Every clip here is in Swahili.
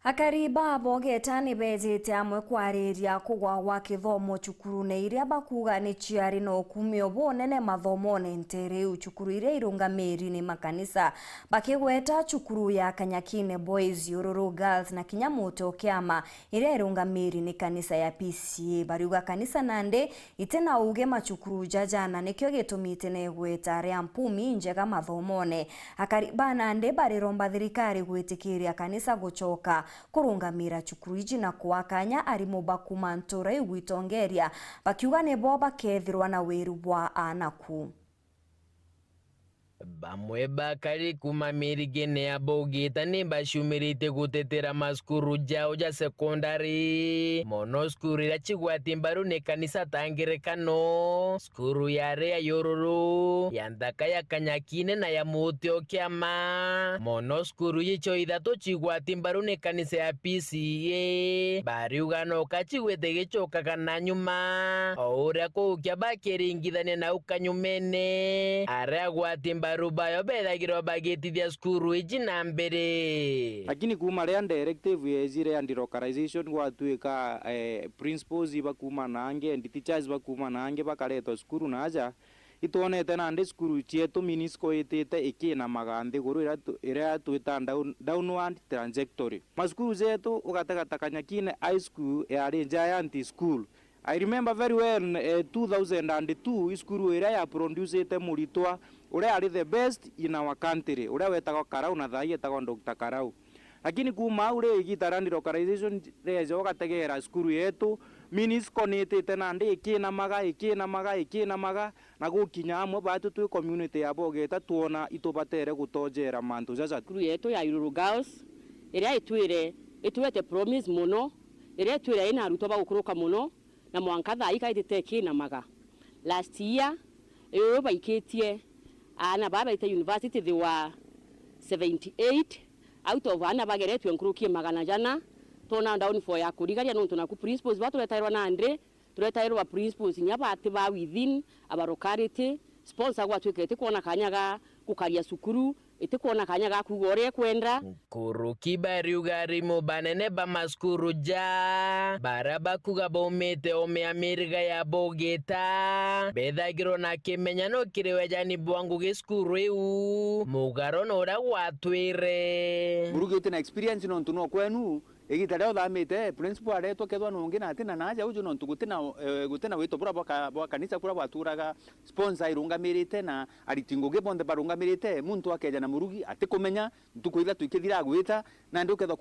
Akariba abogeta nibezete amwe kwariria kugwa gwa kithomo cukuru-ini iria bakuga ni ciari no kumio bonene mathomone nteriu cukuru iria irungamiri ni makanisa bakigweta cukuru ya Kanyakine Boys, Yororo Girls na Kinyamuto Kiama iria irungamiri ni kanisa ya PCA. Bariuga kanisa nande itena uge macukuru jajana nikyo gitumite negweta ria mpumi njega mathomone. Akariba nande bariromba thirikari gwitikiria kanisa gucoka kurungamira cukuru iji na kuwakanya arimu bakuma ntura igwitongeria bakiuga nebo bakethirwa na wiru bwa anaku. Bamwe bakari kuma mirigene abogeta ni bashumirite gutetera maskuru jao ja sekondari mono skuru ya chigwati mbaru ne kanisa tangerekano skuru ya rea Yororo yandaka ya Kanyakine na ya Mutio Kiama mono skuru yicho idhato chigwati mbaru ne kanisa ya PCA bariugano kachigwete gichoka kana nyuma ora ko kyabakeringithane na ukanyumene area gwati barubayo bedagiro bageti dia skuru iji na mbere lakini kuma rea directive yezire and localization gwatuika principals bakuma nange and teachers bakuma nange bakareto skuru naja itonete nande skuru chietu minisco itete ikina magande guru ira tuita downward trajectory maskuru zetu ugatagata Kanyakine high school ya giant school. I remember very well 2002 skuru ira ya producete muritwa ure ari the best in our country ure wetagwo Karau na thai etagwo Dr. Karau, lakini kuma ure igitarani localization rezo gategera skuru yetu minisco nitete nande ikina maga na gukinya amwe batu tu community ya bogeta tuona itubatere gutojera mantu jaja skuru yetu ya Yororo Girls ira itwete promise muno ira itwire ina aruto bagukuruka muno na mwankatha ikaitete kina maga last year Yororo baiketie ana baba ite university they were 78 out of ana bageretwe nkurukie magana jana tona down for ya kurigaria no tuna ku principals batu retairwa na andre turetairwa principals nyaba ati ba within abarokarity sponsor gwa twekete kuona kanyaga kukaria sukuru ite kuona kanyaga kugore kwenda kuruki bariuga rimo banene ba maskuru ja baraba kuga bomete ome Amerika ya bogeta bedagiro na kimenya no kirewejani bwangu geskuru eu mugaro no ra watwire burugete na experience no ntuno kwenu egitare othamite principal areto kethwa nungi na atina naja uju no gutena wito bura bwa kanisa kura bwaturaga sponsor irungamirite na aritingo gebonde barungamirite muntu akeja na murugi atikumenya ntukuitha twikithira gwita na ndukethwa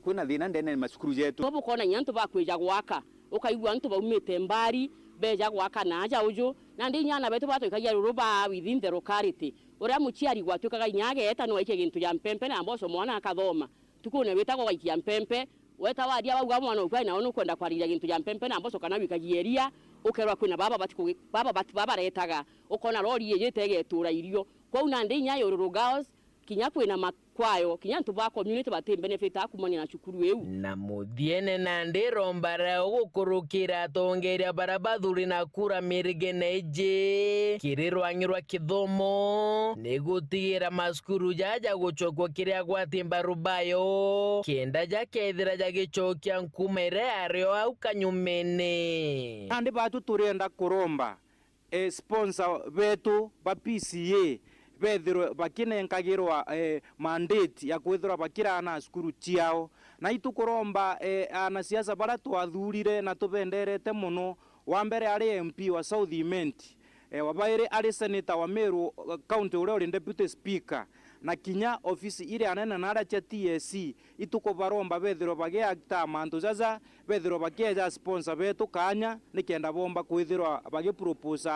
kwina thina ndene masukuru yetu bobo kona nyantu bakweja gwaka ukaigwa ntu baumite mbari beja gwaka naja uju na ndi nyana betu batwikagia ruruba within the locality uria muchiari gwatukaga nyage eta no ike gintu ya mpempe na mboso mwana akathoma tukune wetagwo waikia mpempe weta wadia bauga mwana ukwa na ono kwenda kwariria gintu ya mpempe na mboso kana wikagieria ukerwa kwina baba retaga ukona lori yete getura irio kwa una ndi nya Yororo Girls kinya kwina makwayo kinya ntu ba community bate benefit akumanya na cukuru eu na muthiene na ndirombara gukurukira tongeria barabathuri na kura mirigene ije kirirwangirwa kithomo nigutigira maskuru jaja guchokwo kiria gwatimba rubayo kenda jakethira jagichokia nkumere ario au kanyumene andi batu turenda kuromba sponsor betu ba PCA bethiro bakinenkagirwa mandate ya kwethira bakirana skuru ciao na itukuromba ana siasa bara twathurire na tubenderete muno wa mbere ari MP wa South Imenti wabaire ari senator wa Meru county uri deputy speaker na kinya ofisi ire anene na aracha TSC ituko baromba bethiro bagiakta mantu jaja bethiro bageja sponsor betu kanya nikenda bomba kwithirwa bagi propose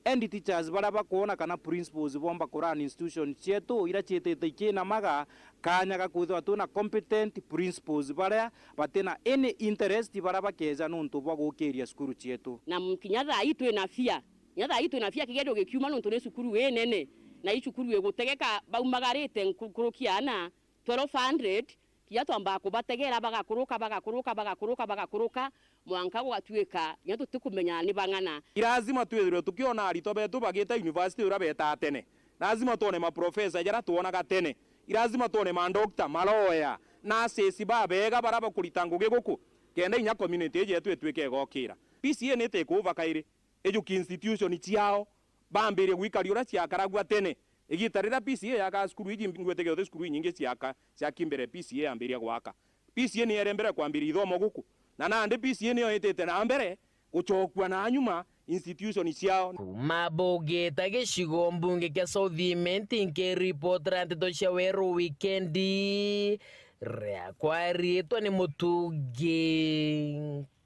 end teachers baraba kuona kana principals bomba kuran institution chetu ira chetete kina maga kanya ga kwithwa tuna competent principals bara batena any interest baraba keja nuntu bagukiria skuru chetu na mkinyatha itwe na fia nyatha itwe na fia kigedo gikiuma nuntu ne sukuru we nene na ichukuru egutegeka baumagarite nkurukiana 1200 kia twamba kubategera bagakuruka mwanka gwatuika nyato tukumenya ni bangana lazima twethirwe tukiona arito betu bagita university ura beta tene lazima tuone ma professor jara tuonaga tene lazima tuone ma doctor maloya na sesi babega baraba kuritanguge guku kenda inya community yetu etwike gokira PCA ne take over kaire ejuki institution ciao bambire gwikariura ciakaragwa tene igitarira PCA yaka skuru iji ngwete gyo skuru nyingi ciaka ciakimbere PCA ambiria gwaka PCA ni erembere kwambira ithomo guku na nande PCA niyo itete na mbere guchokwa na nyuma institution ciao kuma Bogeta gicigo mbunge kia Southiment nkiripotera nteto cia weru wikendi ria kwaritwo ni Mutugi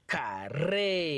Kare.